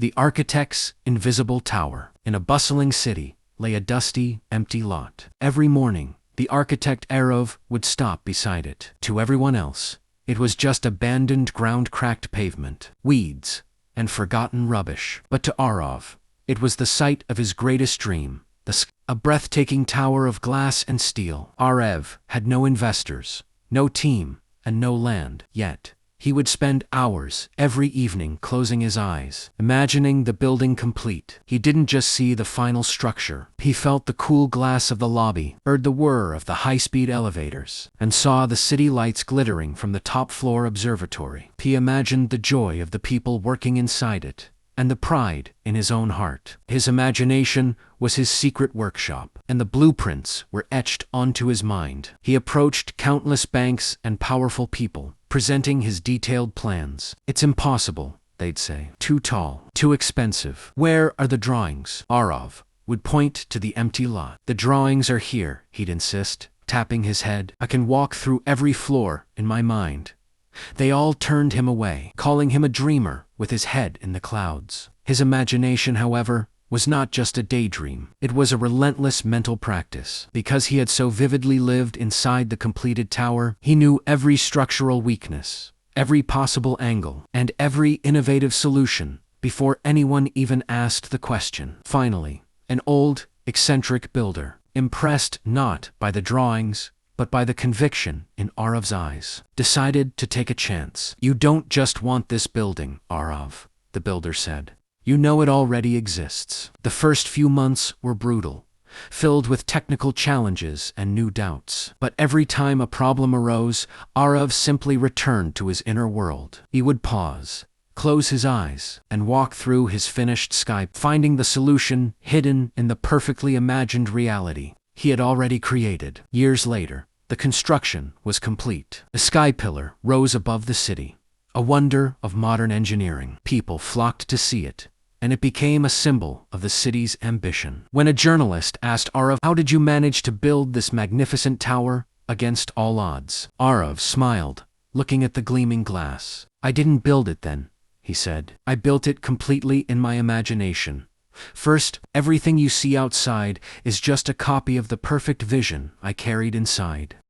The architect's invisible tower. In a bustling city lay a dusty, empty lot. Every morning, the architect Arov would stop beside it. To everyone else, it was just abandoned ground-cracked pavement, weeds, and forgotten rubbish. But to Arov, it was the site of his greatest dream, a breathtaking tower of glass and steel. Arov had no investors, no team, and no land. Yet, he would spend hours every evening closing his eyes, imagining the building complete. He didn't just see the final structure. He felt the cool glass of the lobby, heard the whir of the high-speed elevators, and saw the city lights glittering from the top-floor observatory. He imagined the joy of the people working inside it, and the pride in his own heart. His imagination was his secret workshop, and the blueprints were etched onto his mind. He approached countless banks and powerful people, presenting his detailed plans. "It's impossible," they'd say. "Too tall, too expensive. Where are the drawings?" Arov would point to the empty lot. "The drawings are here," he'd insist, tapping his head. "I can walk through every floor in my mind." They all turned him away, calling him a dreamer with his head in the clouds. His imagination, however, was not just a daydream. It was a relentless mental practice. Because he had so vividly lived inside the completed tower, he knew every structural weakness, every possible angle, and every innovative solution before anyone even asked the question. Finally, an old, eccentric builder, impressed not by the drawings, but by the conviction in Arov's eyes, decided to take a chance. "You don't just want this building, Arov," the builder said. "You know it already exists." The first few months were brutal, filled with technical challenges and new doubts. But every time a problem arose, Arov simply returned to his inner world. He would pause, close his eyes, and walk through his finished sky, finding the solution hidden in the perfectly imagined reality he had already created. Years later, the construction was complete. A sky pillar rose above the city, a wonder of modern engineering. People flocked to see it, and it became a symbol of the city's ambition. When a journalist asked Arov, "How did you manage to build this magnificent tower against all odds?" Arov smiled, looking at the gleaming glass. "I didn't build it then," he said. "I built it completely in my imagination. First, everything you see outside is just a copy of the perfect vision I carried inside."